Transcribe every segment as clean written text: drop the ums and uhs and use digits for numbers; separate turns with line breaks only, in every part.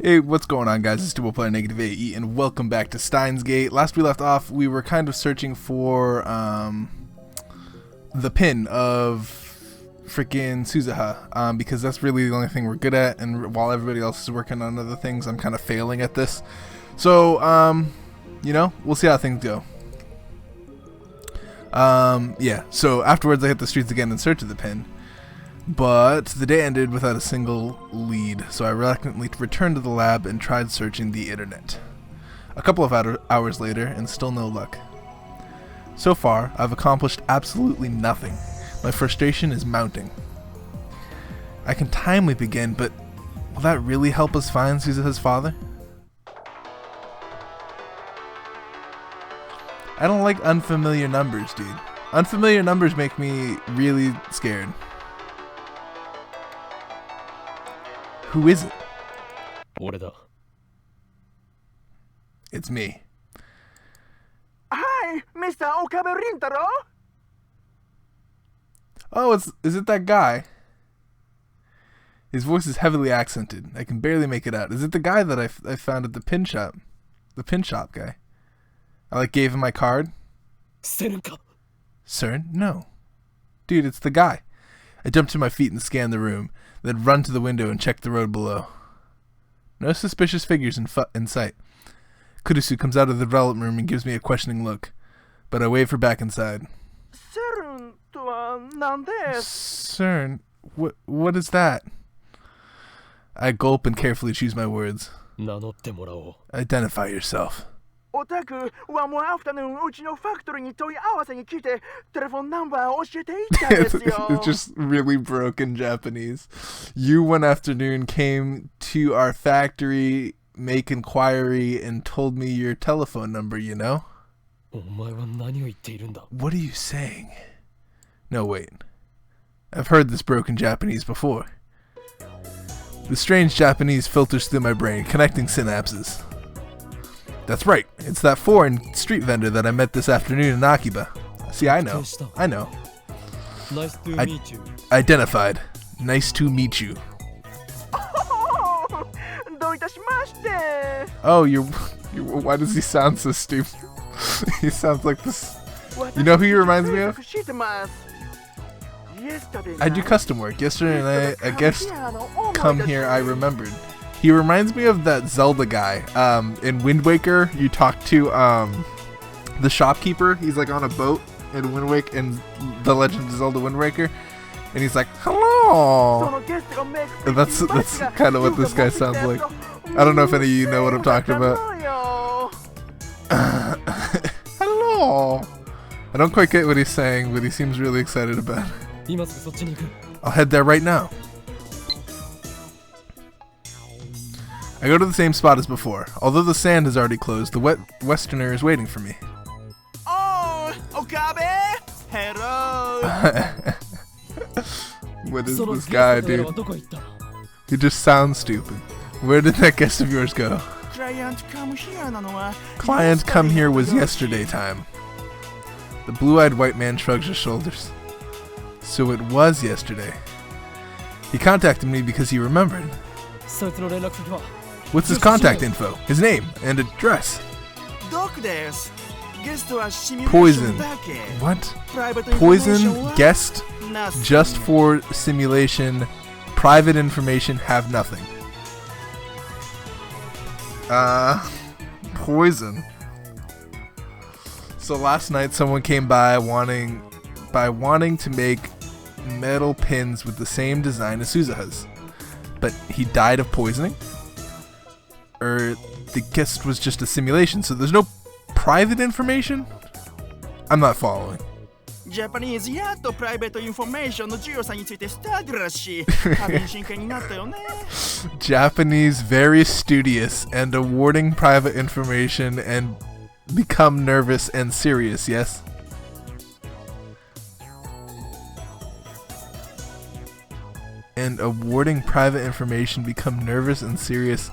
Hey, what's going on, guys? It's Dual Player NegativeAE, and welcome back to Steins. Last we left off, we were kind of searching for the pin of freaking Suzuha, because that's really the only thing we're good at, and while everybody else is working on other things, I'm kind of failing at this. So, you know, we'll see how things go. Yeah, so afterwards I hit the streets again in search of the pin. But the day ended without a single lead, so I reluctantly returned to the lab and tried searching the internet. A couple of hours later, and still no luck. So far, I've accomplished absolutely nothing. My frustration is mounting. I can timely begin, but will that really help us find Suzuha's father? I don't like unfamiliar numbers, dude. Unfamiliar numbers make me really scared. Who is it? It's me.
Hi, Mr. Okabe Rintaro.
Oh, is it that guy? His voice is heavily accented. I can barely make it out. Is it the guy that I found at the pin shop? The pin shop guy. I gave him my card. CERN? No. Dude, it's the guy. I jump to my feet and scan the room, then run to the window and check the road below. No suspicious figures in sight. Kurisu comes out of the development room and gives me a questioning look, but I wave her back inside. CERN? What is that? I gulp and carefully choose my words. Identify yourself. It's just really broken Japanese. You one afternoon came to our factory, make inquiry, and told me your telephone number, you know? What are you saying? No, wait. I've heard this broken Japanese before. The strange Japanese filters through my brain, connecting synapses. That's right, it's that foreign street vendor that I met this afternoon in Akiba. See, I know.
Nice to meet you.
Identified. Nice to meet you. Oh, why does he sound so stupid? He sounds like this. You know who he reminds me of? I do custom work. Yesterday night, a guest come here I remembered. He reminds me of that Zelda guy. In Wind Waker, you talk to the shopkeeper. He's like on a boat in Wind Waker, in The Legend of Zelda Wind Waker, and he's like, "Hello." And that's kind of what this guy sounds like. I don't know if any of you know what I'm talking about. Hello. I don't quite get what he's saying, but he seems really excited about it. I'll head there right now. I go to the same spot as before. Although the sand has already closed, the Westerner is waiting for me.
Oh, Okabe! Hello!
What is this guy, dude? He just sounds stupid. Where did that guest of yours go? Client come here was yesterday time. The blue-eyed white man shrugs his shoulders. So it was yesterday. He contacted me because he remembered. What's his contact info? His name and address? Poison. What? Poison? Guest? Just for simulation. Private information. Have nothing. Poison. So last night someone came by wanting to make metal pins with the same design as Suzuha's. But he died of poisoning? Or the guest was just a simulation, so there's no private information? I'm not following.
Japanese private information
Japanese very studious and awarding private information and become nervous and serious, yes? And awarding private information become nervous and serious.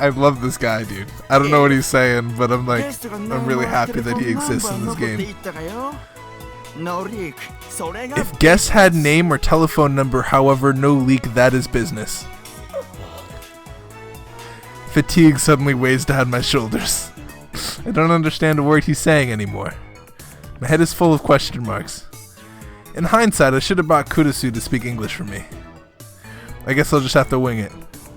I love this guy, dude. I don't know what he's saying, but I'm really happy that he exists in this game. If guests had name or telephone number, however, no leak, that is business. Fatigue suddenly weighs down my shoulders. I don't understand a word he's saying anymore. My head is full of question marks. In hindsight, I should have bought Kurisu to speak English for me. I guess I'll just have to wing it.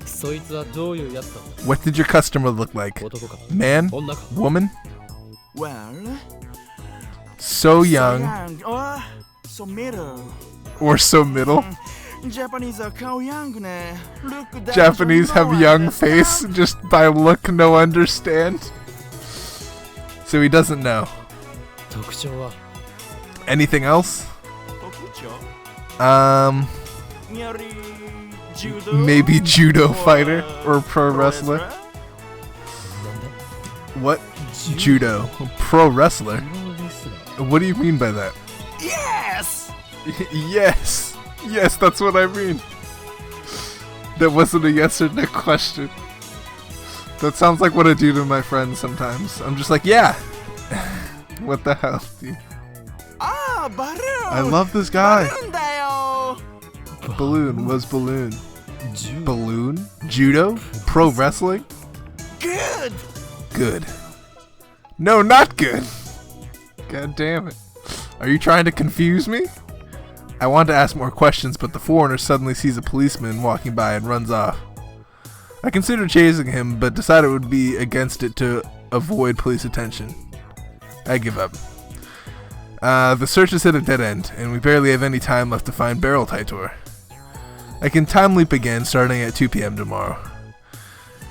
そいつはどういうやつだ？
What did your customer look like?
男か？
Man?
女か？
Woman?
Well,
So young
or so middle.
or so middle?
Japanese are kao young ne. Look that
Japanese
you know
have young
understand?
face, just by look no understand. So he doesn't know.
特徴は？
Anything else?
特徴？Judo?
Maybe judo
Or,
fighter or pro wrestler.
なんだ？
What? Judo. Pro wrestler?
プロレスラー？
What do you mean by that?
Yes!
Yes! Yes, that's what I mean. That wasn't a yes or no question. That sounds like what I do to my friends sometimes. I'm just like, yeah! What the hell, dude?
Ah, balloon!
I love this guy.
Balloon だよ!
Balloon was balloon.
10
Balloon? Judo? Pro wrestling?
Good!
Good. No, not good! God damn it. Are you trying to confuse me? I wanted to ask more questions, but the foreigner suddenly sees a policeman walking by and runs off. I considered chasing him, but decided it would be against it to avoid police attention. I give up. The search has hit a dead end, and we barely have any time left to find Barrel Taitor. I can time leap again starting at 2 p.m. tomorrow.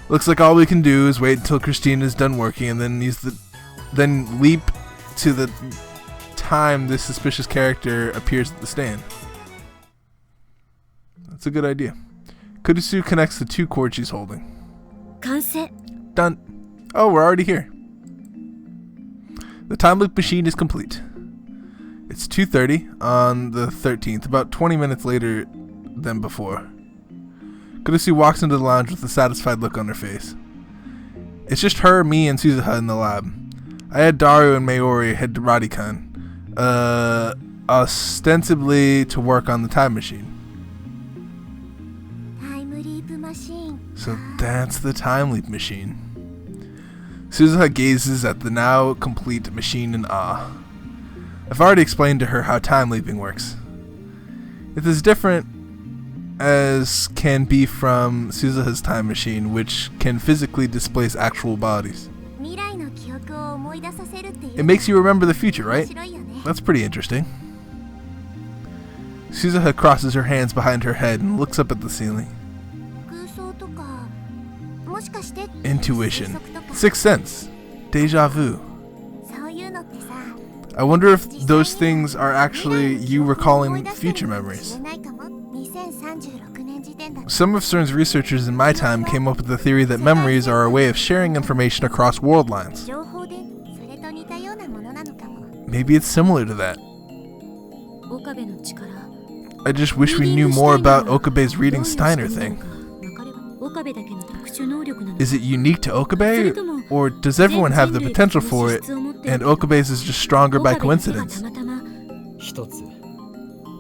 Looks like all we can do is wait until Christine is done working and then leap to the time this suspicious character appears at the stand. That's a good idea. Kurisu connects the 2 cords she's holding.
完成。
Done. Oh, we're already here. The time loop machine is complete. It's 2:30 on the 13th, about 20 minutes later than before. Kurisu walks into the lounge with a satisfied look on her face. It's just her, me, and Suzuha in the lab. I had Daru and Mayori head to Radikan, ostensibly to work on the time machine.
タイムリープマシーン。
So that's the time leap machine. Suzuha gazes at the now complete machine in awe. I've already explained to her how time leaping works. It's as different as can be from Suzuha's time machine, which can physically displace actual bodies.
未来の記憶を思い出させるっていう。
It makes you remember the future,
面
right?
白いよね。
That's pretty interesting. Suzuha crosses her hands behind her head and looks up at the ceiling.
空想とか、もしかして。
Intuition.
推測とか
Sixth sense. Deja vu.
そういうのってさ。
I wonder if those things are actually you recalling future memories.
2036年時点だ。
Some of CERN's researchers in my time came up with the theory that memories are a way of sharing information across world lines.
情報でそれと似たようなものなのかも。
Maybe it's similar to that.
岡部の力。
I just wish we knew more about Okabe's reading Steiner thing.
岡部だけの特殊能力なの。
Is it unique to Okabe, or does everyone have the potential for it, and Okabe's is just stronger by coincidence?
一つ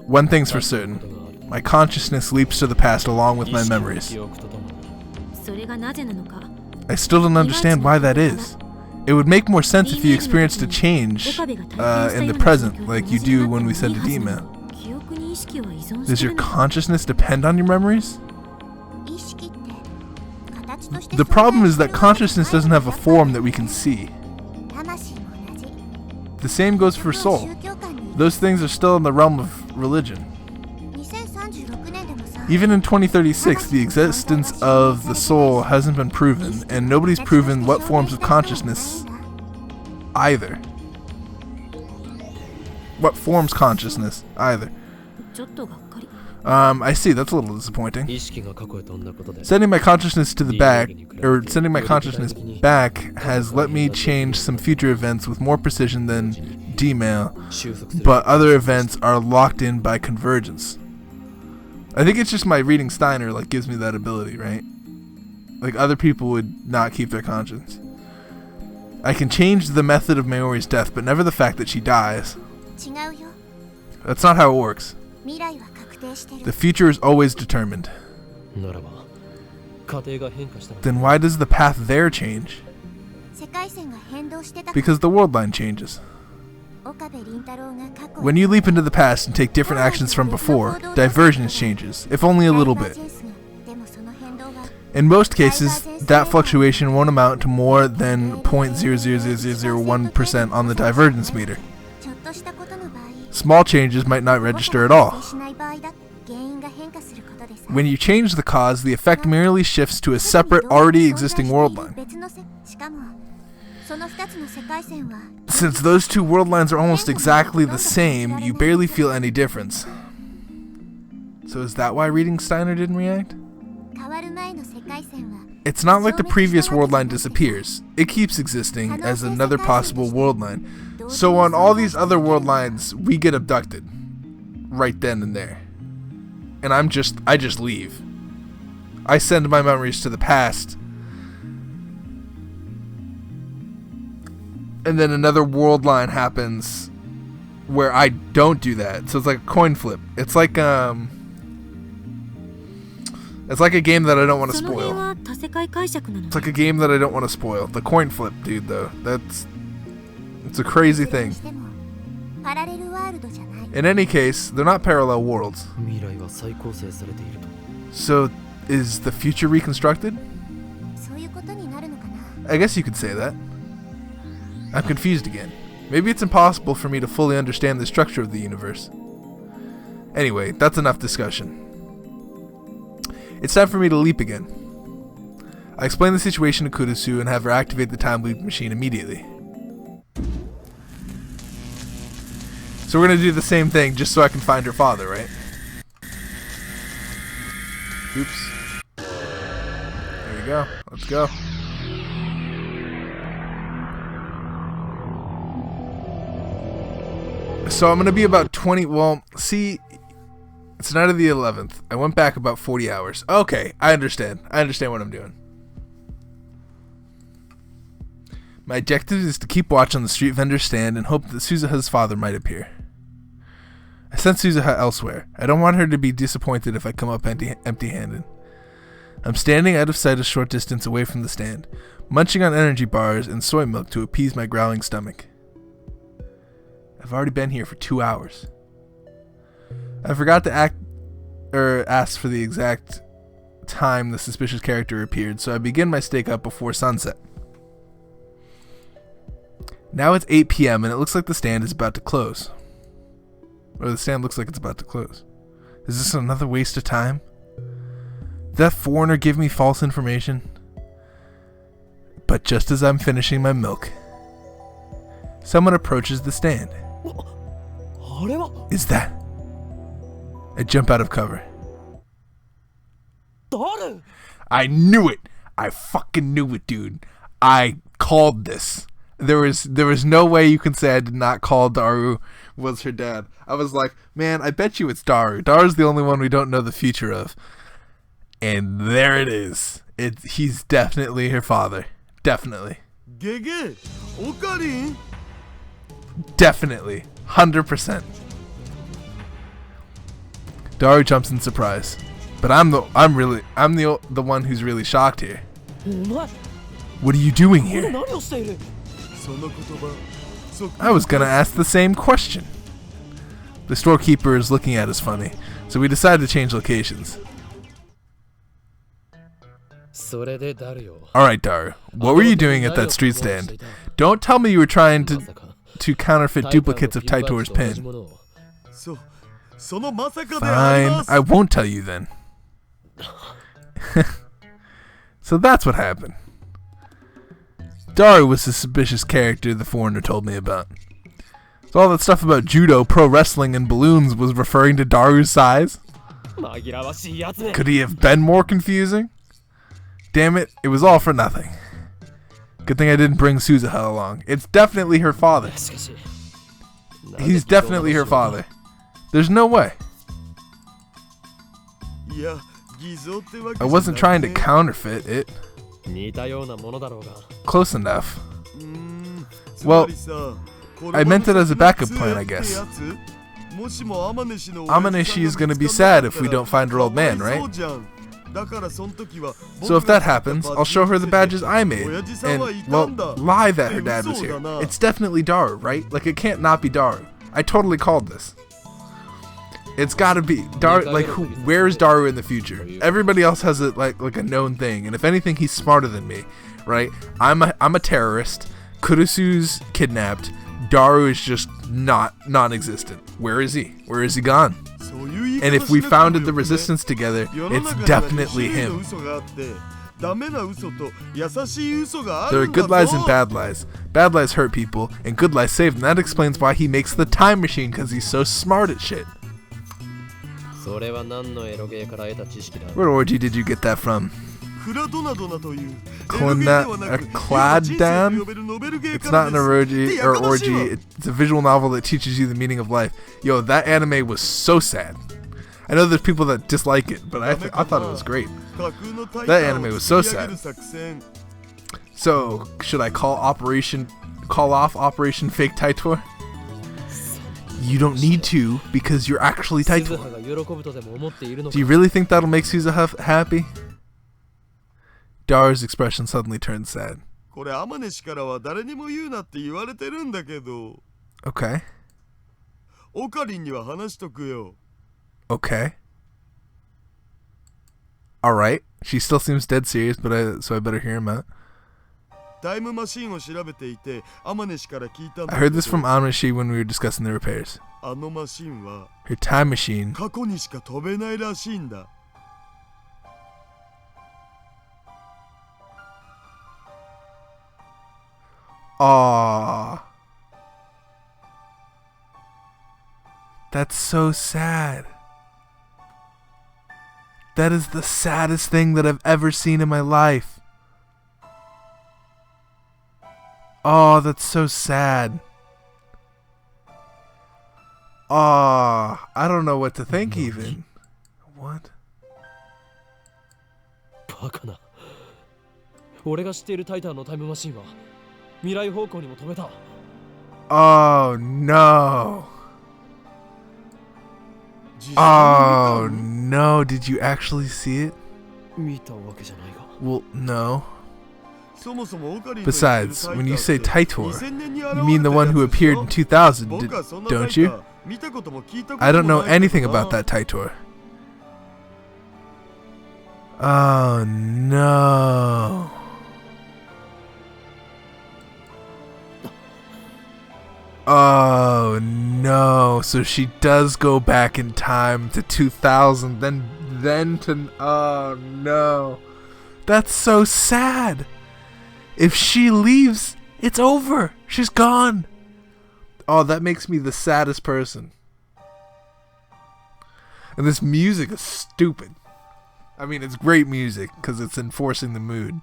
One thing's for certain. My consciousness leaps to the past along with my
意識の
memories.
記憶とともに
それがなぜなのか。
I still don't understand why that is. It would make more sense if you experienced a change in the present, like you do when we send an email.
記憶に意識は依存
Does
して
your
るの。
consciousness depend on your memories?
意識って形として
The problem is that consciousness doesn't have a form that we can see.
魂も同じ。
The same goes for soul.
宗教観に
Those things are still in the realm of religion.
2036年でもさ。
Even in 2036, the existence of the soul hasn't been proven, and nobody's proven what forms of consciousness either. What forms consciousness either.
ちょっとがっかり。
I see, that's a little disappointing.
意識が過去へ飛んだことで
Sending my consciousness to the back, or sending my consciousness back, has let me change some future events with more precision than Dmail,
収束する
but other events are locked in by convergence. I think it's just my reading Steiner like gives me that ability, right? Like other people would not keep their conscience. I can change the method of Mayori's death, but never the fact that she dies.
違うよ。
That's not how it works.
未来は確定してる。
The future is always determined.
ならば家庭が変化したの。
then why does the path there change?
世界線が変動してた
Because the world line changes.
岡部倫太郎が過去
When you leap into the past and take different actions from before, divergence changes, if only a little bit.
でもその変動は
In most cases, that fluctuation won't amount to more than 0.00001% on the divergence meter.
ちょっとしたことの場合
Small changes might not register at all.
しない場合だ原因が変化することでさ
When you change the cause, the effect merely shifts to a separate, already existing world line.
別のせしかもその2つの世界線は
Since those two world lines are almost exactly the same, you barely feel any difference. So is that why reading Steiner didn't react?
変わる前の世界線は
It's not like the previous world line disappears. It keeps existing as another possible world line. So on all these other world lines, we get abducted. Right then and there. And I just leave. I send my memories to the past. And then another world line happens where I don't do that. So it's like a coin flip. It's like a game that I don't want to
その辺
spoil.
は多世界解釈なの
It's like a game that I don't want to spoil. The coin flip, dude, though. It's a crazy thing.
してもパラレルワールドじゃない
In any case, they're not parallel worlds.
未来が再構成されていると。
So, is the future reconstructed?
そういうことになるのかな
I guess you could say that. I'm confused again. Maybe it's impossible for me to fully understand the structure of the universe. Anyway, that's enough discussion. It's time for me to leap again. I explain the situation to Kurusu and have her activate the time loop machine immediately. So we're gonna do the same thing just so I can find her father, right? Oops. There we go. Let's go. So I'm gonna be about 20. Well, see, it's night of the 11th. I went back about 40 hours. Okay, I understand. I understand what I'm doing. My objective is to keep watch on the street vendor stand and hope that Suzuha's father might appear. I sent Suzuha elsewhere. I don't want her to be disappointed if I come up empty-handed. I'm standing out of sight a short distance away from the stand, munching on energy bars and soy milk to appease my growling stomach. I've already been here for 2 hours. I forgot to ask for the exact time the suspicious character appeared, so I begin my stake up before sunset. Now it's 8 p.m. and it looks like the stand is about to close. Or the stand looks like it's about to close. Is this another waste of time? Did that foreigner give me false information? But just as I'm finishing my milk, someone approaches the stand. Is that? I jump out of cover. I knew it! I fucking knew it, dude. I called this. There was no way you can say I did not call Daru was her dad. I was like, man, I bet you it's Daru. Daru's the only one we don't know the future of. And there it is. He's definitely her father. Definitely. Definitely. 100%. Daru jumps in surprise. But I'm the one who's really shocked here. What are you doing here? I was gonna ask the same question. The storekeeper is looking at us funny, so we decided to change locations. Alright, Daru, what were you doing at that street stand? Don't tell me you were trying to counterfeit duplicates of Taitor's pin. Fine, I won't tell you then. So that's what happened. Daru was the suspicious character the foreigner told me about. So all that stuff about judo, pro wrestling, and balloons was referring to Daru's size? Could he have been more confusing? Damn it, it was all for nothing. Good thing I didn't bring Suzuha along. It's definitely her father. He's definitely her father. There's no way. I wasn't trying to counterfeit it. Close enough. Well, I meant it as a backup plan, I guess. Amaneshi is gonna be sad if we don't find her old man, right? So if that happens, I'll show her the badges I made, and, well, lie that her dad was here. It's definitely Daru, right? Like, it can't not be Daru. I totally called this. It's gotta be Daru. Like, where's Daru in the future? Everybody else has it like a known thing, and if anything, he's smarter than me, right? I'm a terrorist. Kurisu's kidnapped. Daru is just non-existent. Where is he? Where is he gone? And if we founded the resistance together, it's definitely him. There are good lies and bad lies. Bad lies hurt people, and good lies save them. That explains why he makes the time machine, because he's so smart at shit. What orgy did you get that from? Cladan? It's not an orgy, it's a visual novel that teaches you the meaning of life. Yo, that anime was so sad. I know there's people that dislike it, but I thought it was great. That anime was so sad. So, should I call off Operation Fake Taitor? You don't need to, because you're actually Taitor. Do you really think that'll make Suzuha happy? Daru's expression suddenly turned sad. Okay. Okay. Alright. She still seems dead serious, so I better hear him out. I heard this from Amaneshi when we were discussing the repairs. Her time machine. Aww. That's so sad. That is the saddest thing that I've ever seen in my life. Oh, that's so sad. Oh, I don't know what to think even. What? Oh no. Oh no, did you actually see it? Well, no. Besides, when you say Taitor, you mean the one who appeared in 2000, don't you? I don't know anything about that Taitor. Oh no. Oh no, so she does go back in time to 2000, then to, oh no. That's so sad. If she leaves, it's over. She's gone. Oh, that makes me the saddest person. And this music is stupid. I mean, it's great music because it's enforcing the mood,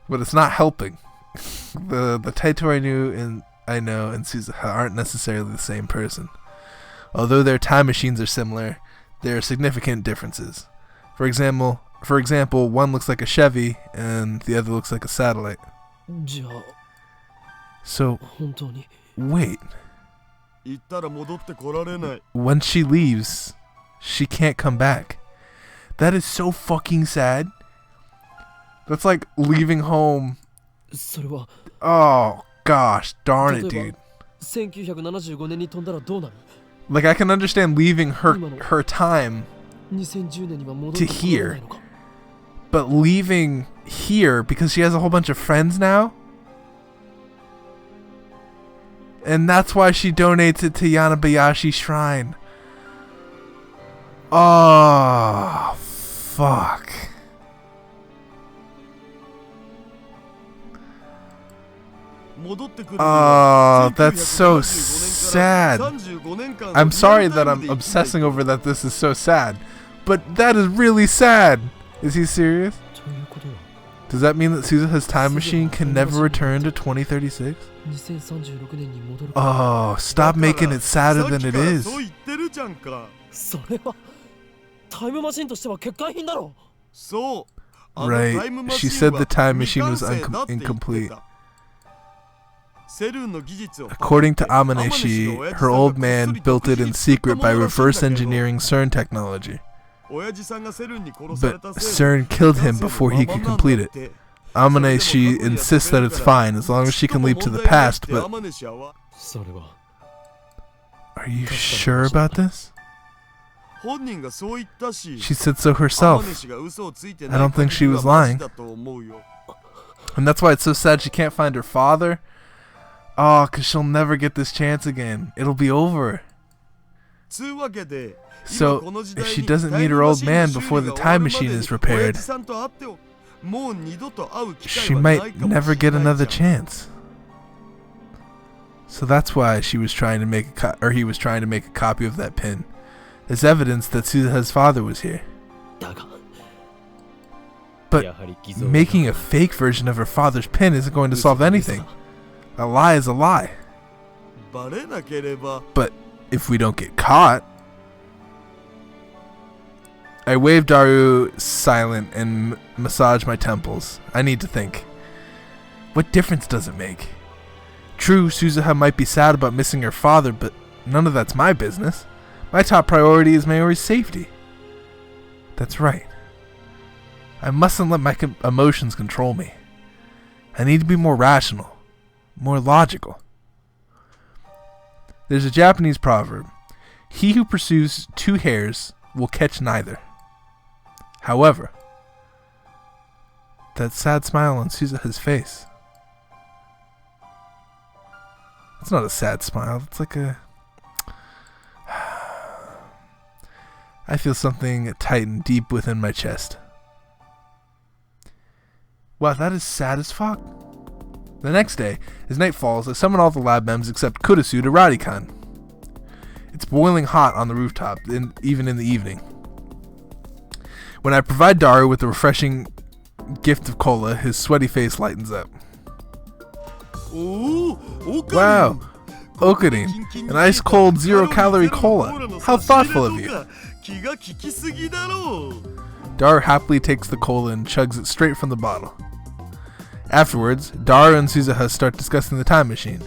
but it's not helping. The Taitor I know and Suzuha aren't necessarily the same person. Although their time machines are similar, there are significant differences. For example, one looks like a Chevy and the other looks like a satellite. So, wait. Once she leaves, she can't come back. That is so fucking sad. That's like leaving home. Oh, gosh, darn it, dude. Like, I can understand leaving her time to here, but leaving here because she has a whole bunch of friends now, and that's why she donates it to Yanabayashi Shrine. Oh, fuck. Oh, that's so sad. I'm sorry that I'm obsessing over that this is so sad, but that is really sad. Is he serious? Does that mean that Suzuha's time machine can never return to 2036? Oh, stop making it sadder than it is. Right, she said the time machine was incomplete. According to Amaneshi, her old man built it in secret by reverse engineering CERN technology.
But
CERN killed him before he could complete it. Amane, she insists that it's fine as long as she can leap to the past, but...
それは
Are you sure about this?
本人がそう言ったし
She said so herself.
天主が嘘をついて
I
ない
don't think she was
限りはマジ
lying.
だと思うよ
And that's why it's so sad she can't find her father. Oh, because she'll never get this chance again. It'll be over.
つうわけで
So,
今この時
if
代
she
に
doesn't
タイ
meet
ム
her
マ
old
シンの
man
修
before
理
the
が終
time
わるま
machine
で
is
に
repaired,
親父さんと会ってもう二度と会う機
she
会はない
might
かもし
never
れ
get
ない
another
じゃん
chance. So that's why she was trying to make he was trying to make a copy of that pin, as evidence that Suzuha's father was here.
だが
But
やはり偽造
making a fake version of her father's pin isn't going to solve anything. A lie is a lie.
バレなければ
But if we don't get caught... I wave Daru silent and massage my temples. I need to think. What difference does it make? True, Suzuha might be sad about missing her father, but none of that's my business. My top priority is Mayori's safety. That's right. I mustn't let my emotions control me. I need to be more rational, more logical. There's a Japanese proverb. He who pursues two hares will catch neither. However, that sad smile on Suzuha's face. It's not a sad smile, it's like a... I feel something tighten deep within my chest. Wow, that is sad as fuck. The next day, as night falls, I summon all the lab mems except Kurusu to Radikan. It's boiling hot on the rooftop, even in the evening. When I provide Daru with the refreshing gift of cola, his sweaty face lightens up. Wow, Okarin, an ice-cold, zero-calorie cola. How thoughtful of you. Daru happily takes the cola and chugs it straight from the bottle. Afterwards, Daru and Suzuha start discussing the time machine.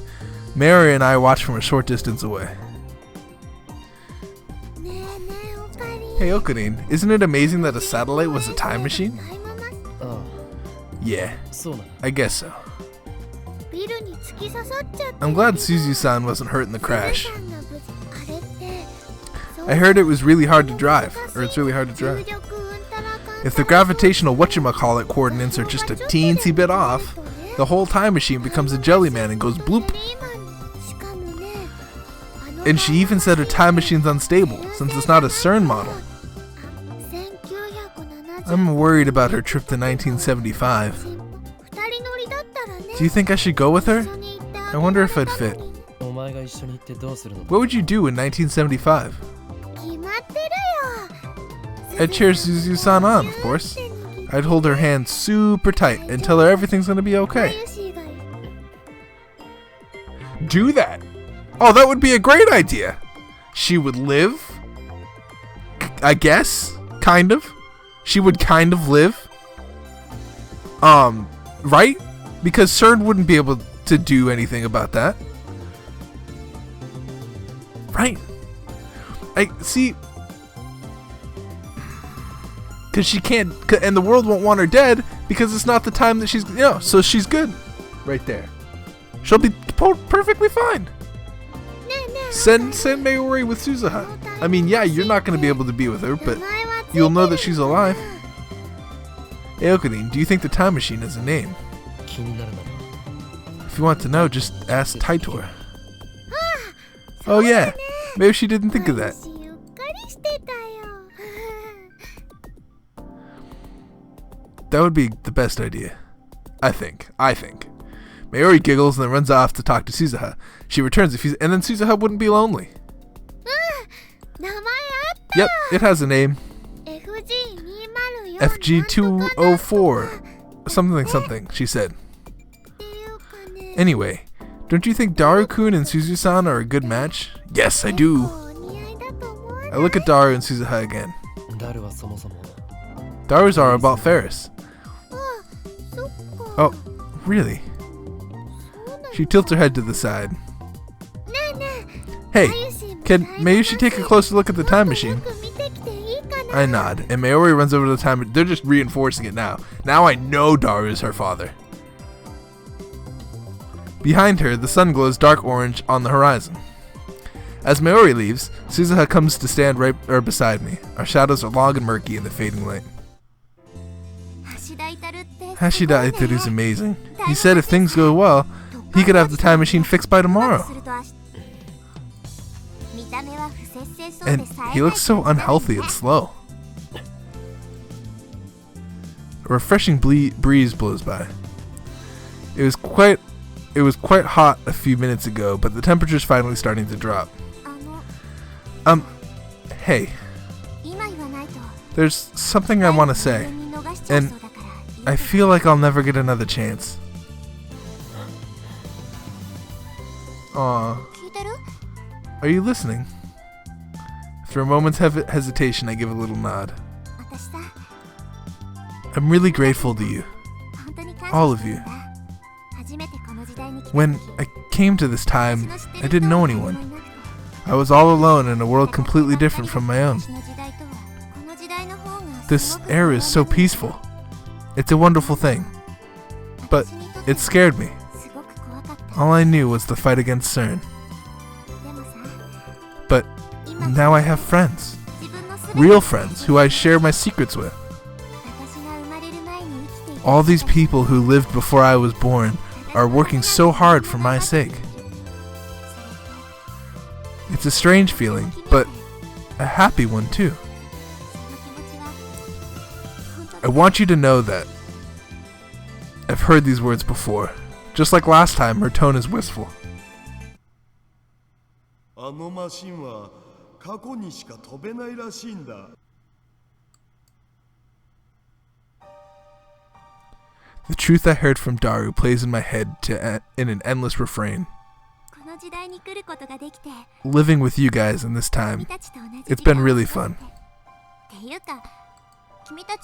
Mayuri and I watch from a short distance away. Hey Okarin, isn't it amazing that a satellite was a time machine?
ああ
Yeah,
そうなの
I guess so.
ビルに突き刺さっちゃって
I'm glad Suzu-san wasn't hurt in the crash.
あれって
I heard it was really hard to drive, or it's really hard to drive. If the gravitational whatchamacallit coordinates are just a teensy bit off, the whole time machine becomes a jelly man and goes bloop. And she even said her time machine's unstable, since it's not a CERN model. I'm worried about her trip to 1975. Do you think I should go with her? I wonder if I'd fit.
お前が一緒に行ってどうするの
What would you do in 1975? I'd cheer Suzu-san on, of course. I'd hold her hand super tight and tell her everything's gonna be okay. Do that! Oh, that would be a great idea! She would live? I guess? Kind of? She would kind of live? Right? Because CERN wouldn't be able to do anything about that. Right? I see... Because she can't... And the world won't want her dead because it's not the time that she's... You know, so she's good. Right there. She'll be perfectly fine. Send Mayuri with Suzuha. I mean, yeah, you're not going to be able to be with her, but you'll know that she's alive. Hey, Okarin, do you think the time machine has a name?
気になるな
If you want to know, just ask Taitor. Oh yeah, maybe she didn't think of that. That would be the best idea. I think. Mayuri giggles and then runs off to talk to Suzuha. She returns and then Suzuha wouldn't be lonely. Yep, it has a name. FG204. Something, she said. Anyway, don't you think Daru-kun and Suzu-san are a good match? Yes, I do. I look at Daru and Suzuha again.
ダルはそもそも
Daru's are about Ferris. Oh, really? She tilts her head to the side. Hey, can Mayushi take a closer look at the time machine? I nod, and Mayuri runs over to the time. They're just reinforcing it now. Now I know Daru is her father. Behind her, the sun glows dark orange on the horizon. As Mayuri leaves, Suzuha comes to stand right beside me. Our shadows are long and murky in the fading light. Hashida Iteru is amazing. He said if things go well, he could have the time machine fixed by tomorrow. And he looks so unhealthy and slow. A refreshing breeze blows by. It was quite hot a few minutes ago, but the temperature's finally starting to drop. Hey. There's something I want to say, and I feel like I'll never get another chance. Aw. Are you listening? After a moment's hesitation, I give a little nod. I'm really grateful to you. All of you. When I came to this time, I didn't know anyone. I was all alone in a world completely different from my own. This era is so peaceful. It's a wonderful thing. But it scared me. All I knew was the fight against CERN. But now I have friends. Real friends who I share my secrets with. All these people who lived before I was born are working so hard for my sake. It's a strange feeling, but a happy one too. I want you to know that I've heard these words before. Just like last time, her tone is wistful. The truth I heard from Daru plays in my head in an endless refrain. Living with you guys in this time, it's been really fun.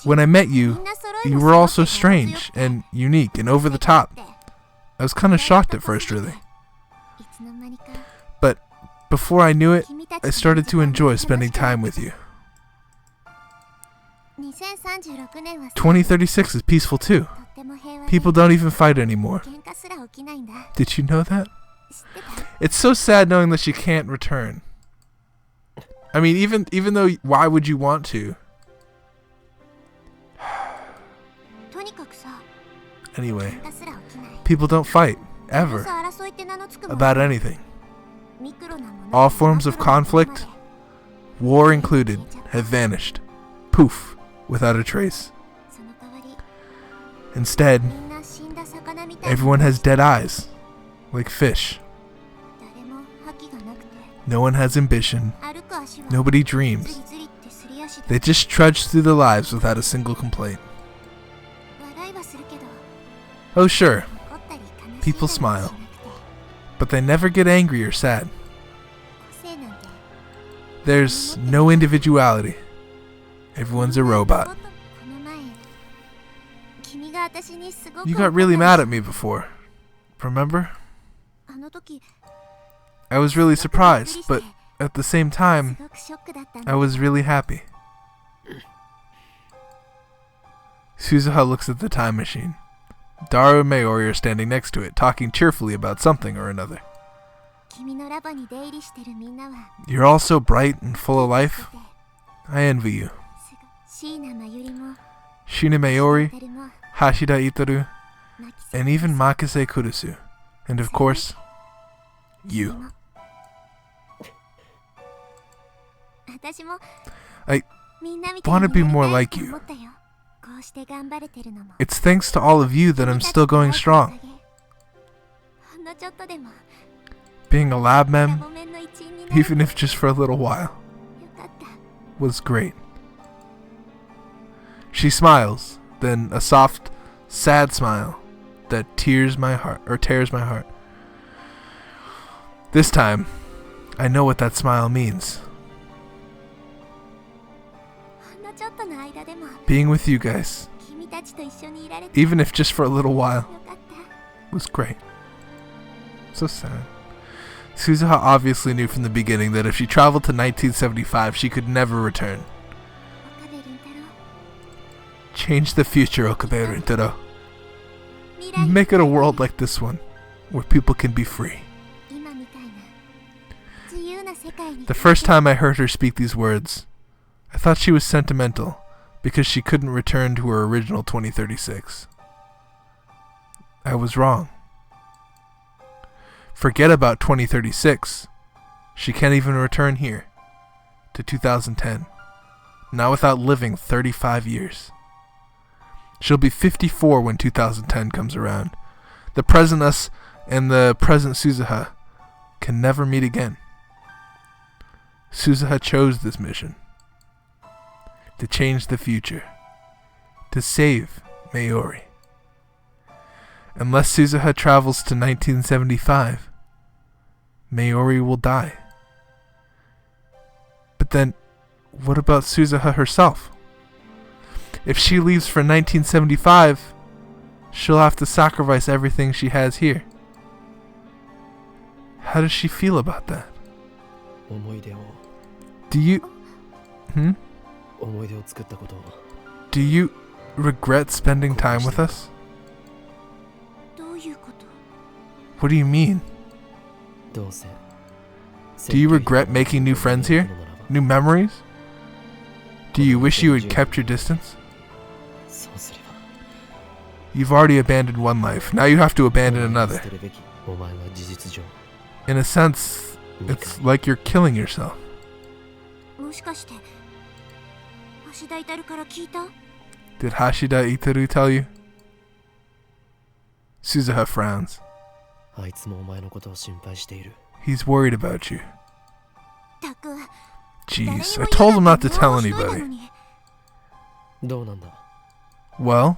When I met you, you were all so strange and unique and over the top. I was kind of shocked at first, really. But before I knew it, I started to enjoy spending time with you. 2036 is peaceful too. People don't even fight anymore. Did you know that? It's so sad knowing that she can't return. I mean, even though, why would you want to? Anyway, people don't fight, ever, about anything. All forms of conflict, war included, have vanished. Poof, without a trace. Instead, everyone has dead eyes, like fish. No one has ambition. Nobody dreams. They just trudge through their lives without a single complaint. Oh sure, people smile, but they never get angry or sad. There's no individuality. Everyone's a robot. You got really mad at me before, remember? I was really surprised, but at the same time, I was really happy. Suzuha looks at the time machine. Daru and Mayuri are standing next to it, talking cheerfully about something or another. You're all so bright and full of life. I envy you. Shina Mayuri, Hashida Iteru, and even Makise Kurusu. And of course, you. I want to be more like you. It's thanks to all of you that I'm still going strong. Being a lab mem, even if just for a little while, was great. She smiles, then a soft, sad smile that tears my heart. This time, I know what that smile means. Being with you guys, even if just for a little while, was great. So sad. Suzuha obviously knew from the beginning that if she traveled to 1975, she could never return. Change the future, Okabe Rintaro.
未来
Make it a world like this one, where people can be free.
今みたいな自由な世界に
The first time I heard her speak these words, I thought she was sentimental because she couldn't return to her original 2036. I was wrong. Forget about 2036. She can't even return here to 2010. Not without living 35 years. She'll be 54 when 2010 comes around. The present us and the present Suzuha can never meet again. Suzuha chose this mission. To change the future. To save Mayuri. Unless Suzuha travels to 1975, Mayuri will die. But then, what about Suzuha herself? If she leaves for 1975, she'll have to sacrifice everything she has here. How does she feel about that?
思い出を
Do you...
思い出を作ったことを
Do you regret spending time with us?
どういうこと
What do you mean?
どうせ
Do you regret making new friends here? New memories? Do you wish you had kept your distance?
そうすれば
You've already abandoned one life. Now you have to abandon another.
捨てるべきお前は事実上
In a sense, it's like you're killing yourself.
もしかして橋田至から聞いた
Did Hashida Itaru tell you? Suzuha frowns.
あいつもお前のことを心配している
He's worried about you.
たく
Jeez, I told him not to tell anybody.
どうなんだ
Well,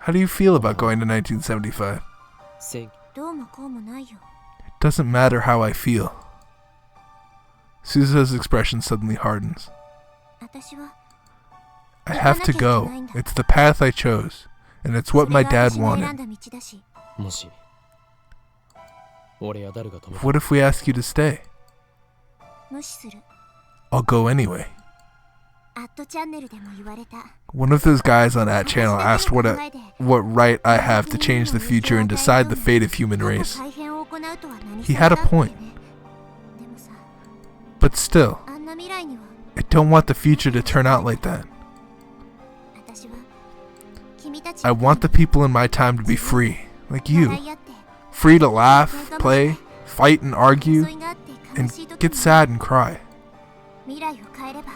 how do you feel about going to 1975?
正義
どうもこうもないよ
It doesn't matter how I feel. Suzuha's expression suddenly hardens.
私は
I have to go. It's the path I chose, and it's what my dad
それが私の選ん
wanted.
だ道だし
もし俺や誰が止めた
What if we ask you to stay?
無視する
I'll go anyway.
アットチャンネルでも言われた
One of those guys on that channel asked what right I have to change the future and decide the fate of human race. He had a point.
でもさ
But still,
あんな未来には
I don't want the future to turn out like that.
私は君たち
I want the people in my time to be free, like you.
笑い合って
Free to laugh, play, fight and argue,
争いがあって悲
and
しい時
get
に
sad and cry.
未来を変えれば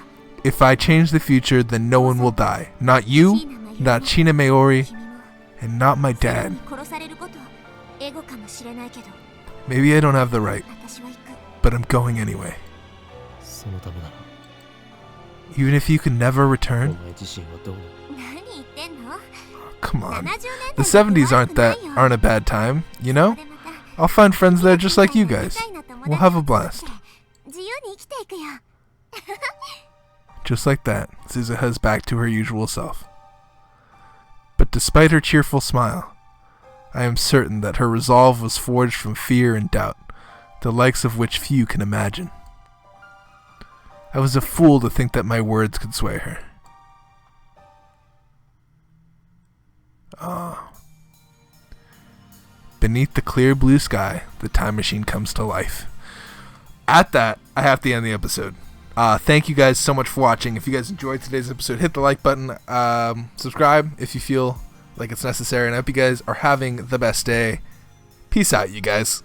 If I change the future, then no one will die. Not you, not China Mayori,
君も
and not my
最後
dad.
に殺されることエゴかもしれないけど
Maybe I don't have the right,
私は行く
but I'm going anyway.
そのためなら
Even if you can never
お
return?
前自身はどうなの
何言ってんの
Come
70
on.
年
The 70s aren't a bad time, you know? I'll find friends there just like you guys. We'll have a blast.
自由に生きていくよ
Just like that, Suzuha's back to her usual self. But despite her cheerful smile, I am certain that her resolve was forged from fear and doubt, the likes of which few can imagine. I was a fool to think that my words could sway her. Beneath the clear blue sky, the time machine comes to life. At that, I have to end the episode. Thank you guys so much for watching. If you guys enjoyed today's episode, hit the like button. Subscribe if you feel like it's necessary. And I hope you guys are having the best day. Peace out, you guys.